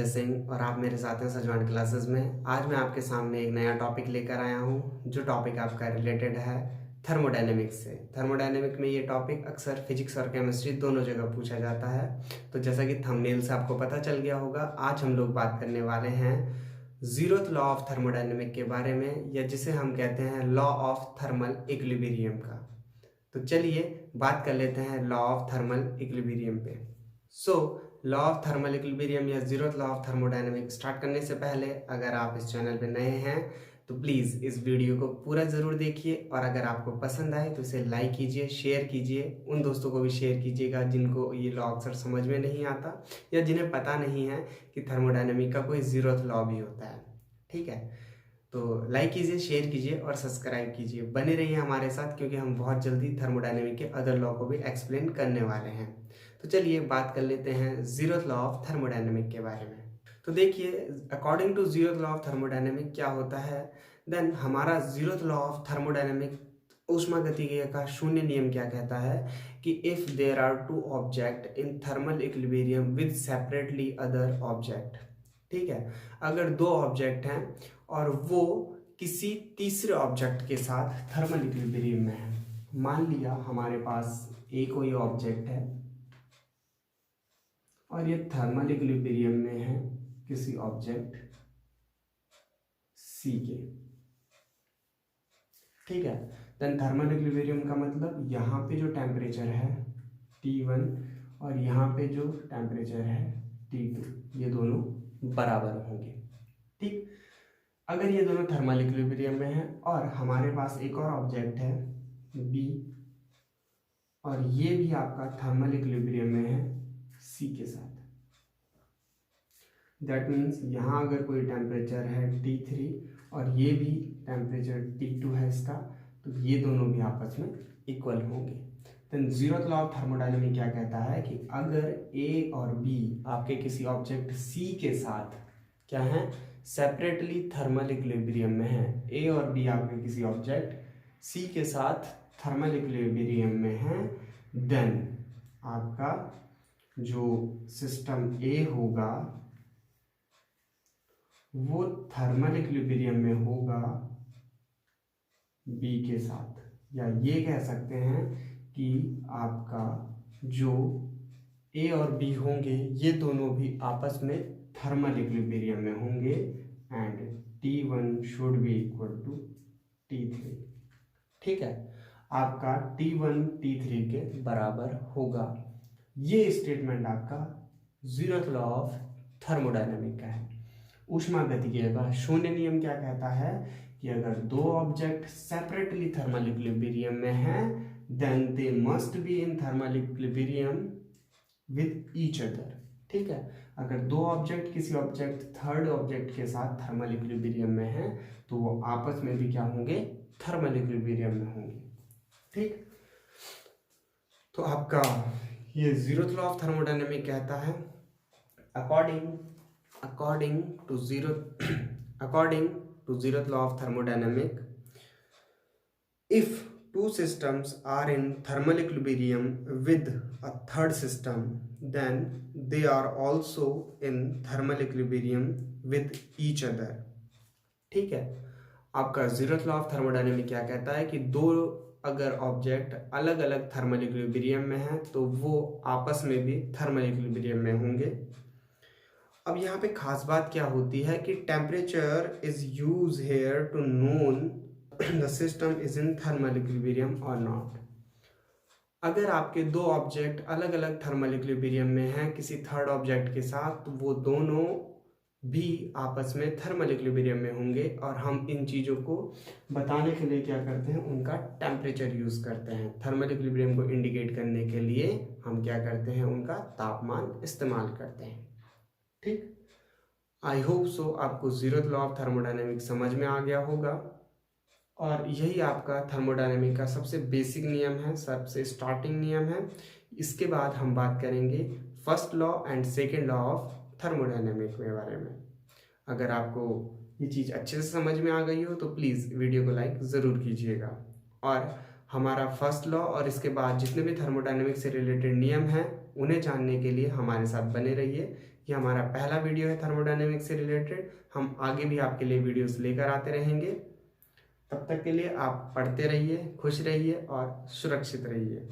संजय सिंह और आप मेरे साथ हैं सजवान क्लासेस में। आज मैं आपके सामने एक नया टॉपिक लेकर आया हूँ, जो टॉपिक आपका रिलेटेड है थर्मोडायनेमिक्स से। थर्मोडायनेमिक में ये टॉपिक अक्सर फिजिक्स और केमिस्ट्री दोनों जगह पूछा जाता है। तो जैसा कि थंबनेल से आपको पता चल गया होगा, आज हम लोग बात करने वाले हैं जीरोथ लॉ ऑफ थर्मोडायनेमिक के बारे में, या जिसे हम कहते हैं लॉ ऑफ थर्मल इक्विलिब्रियम का। तो चलिए बात कर लेते हैं लॉ ऑफ थर्मल इक्विलिब्रियम पे। लॉ ऑफ थर्मल इक्विलिब्रियम या zeroth law of thermodynamic start करने से पहले अगर आप इस चैनल पे नए हैं तो प्लीज़ इस वीडियो को पूरा ज़रूर देखिए, और अगर आपको पसंद आए तो इसे लाइक कीजिए, शेयर कीजिए, उन दोस्तों को भी शेयर कीजिएगा जिनको ये लॉ अक्सर समझ में नहीं आता या जिन्हें पता नहीं है कि थर्मोडायनेमिक का कोई जीरोथ लॉ भी होता है। ठीक है, तो लाइक कीजिए, शेयर कीजिए और सब्सक्राइब कीजिए। बने रहिए हमारे साथ, क्योंकि हम बहुत जल्दी थर्मोडायनेमिक के अदर लॉ को भी एक्सप्लेन करने वाले हैं। तो चलिए बात कर लेते हैं जीरोथ लॉ ऑफ थर्मोडायनेमिक के बारे में। तो देखिए, according to zeroth law of thermodynamic क्या होता है, देन हमारा जीरोथ लॉ ऑफ थर्मोडायनेमिक ऊष्मागतिकीय का शून्य नियम क्या कहता है कि if there are two object in thermal equilibrium with separately other object. ठीक है, अगर दो ऑब्जेक्ट हैं और वो किसी तीसरे ऑब्जेक्ट के साथ थर्मल इक्विलिब्रियम में है। मान लिया हमारे पास एक कोई ऑब्जेक्ट है और ये थर्मल इक्विलिब्रियम में है किसी ऑब्जेक्ट सी के। ठीक है, देन थर्मल इक्विलिब्रियम का मतलब यहाँ पे जो टेम्परेचर है T1 और यहाँ पे जो टेम्परेचर है T2, ये दोनों बराबर होंगे। ठीक, अगर ये दोनों थर्मल इक्विलिब्रियम में है और हमारे पास एक और ऑब्जेक्ट है B और ये भी आपका थर्मल इक्विलिब्रियम में है C के साथ, दैट मीन्स यहाँ अगर कोई टेम्परेचर है T3 और ये भी टेम्परेचर T2 है इसका, तो ये दोनों भी आपस में इक्वल होंगे। Then zeroth law of thermodynamic क्या कहता है कि अगर A और B आपके किसी ऑब्जेक्ट C के साथ क्या है, सेपरेटली थर्मल इक्विलिब्रियम में है, A और B आपके किसी ऑब्जेक्ट C के साथ थर्मल इक्विलिब्रियम में है, देन आपका जो सिस्टम A होगा वो थर्मल इक्विलिब्रियम में होगा B के साथ, या ये कह सकते हैं कि आपका जो A और B होंगे ये दोनों भी आपस में थर्मल इक्विलिब्रियम में होंगे, and T1 should be equal to T3। ठीक है, आपका T1 T3 के बराबर होगा। ये स्टेटमेंट आपका जीरोथ लॉ ऑफ थर्मोडायनेमिक का है। ऊष्मागतिकीय का शून्य नियम क्या कहता है कि अगर दो ऑब्जेक्ट सेपरेटली थर्मल इक्विलिब्रियम में हैं, then they must be in thermal equilibrium with each other. ठीक है, अगर दो ऑब्जेक्ट किसी ऑब्जेक्ट थर्ड ऑब्जेक्ट के साथ थर्मल इक्विलिब्रियम में हैं तो वो आपस में भी क्या होंगे, थर्मल इक्विलिब्रियम में होंगे। ठीक, तो आपका ये जीरोथ लॉ ऑफ थर्मोडायनेमिक कहता है according to zeroth law of thermodynamic, if two systems are in thermal equilibrium with a third system, then they are also in thermal equilibrium with each other. ठीक है, आपका zeroth law of thermodynamic क्या कहता है कि दो अगर object अलग अलग थर्मल इक्विलिब्रियम में हैं तो वो आपस में भी थर्मल इक्विलिब्रियम में होंगे। अब यहाँ पे खास बात क्या होती है कि temperature is use here to known the system is in thermal equilibrium और नॉट। अगर आपके दो ऑब्जेक्ट अलग अलग थर्मल इक्विलिब्रियम में हैं किसी थर्ड ऑब्जेक्ट के साथ, तो वो दोनों भी आपस में थर्मल इक्विलिब्रियम में होंगे, और हम इन चीज़ों को बताने के लिए क्या करते हैं, उनका टेम्परेचर यूज़ करते हैं। थर्मल इक्विलिब्रियम को इंडिकेट करने के लिए हम क्या करते हैं, उनका तापमान इस्तेमाल करते हैं। ठीक, आई होप सो आपको जीरोथ लॉ ऑफ थर्मोडायनेमिक समझ में आ गया होगा, और यही आपका थर्मोडायनेमिक का सबसे बेसिक नियम है, सबसे स्टार्टिंग नियम है। इसके बाद हम बात करेंगे first law and second law of thermodynamic के बारे में। अगर आपको ये चीज़ अच्छे से समझ में आ गई हो तो प्लीज़ वीडियो को लाइक ज़रूर कीजिएगा, और हमारा फर्स्ट लॉ और इसके बाद जितने भी थर्मोडायनेमिक से रिलेटेड नियम हैं उन्हें जानने के लिए हमारे साथ बने रहिए। ये हमारा पहला वीडियो है थर्मोडायनेमिक्स से रिलेटेड। हम आगे भी आपके लिए वीडियोस लेकर आते रहेंगे। तब तक के लिए आप पढ़ते रहिए, खुश रहिए और सुरक्षित रहिए।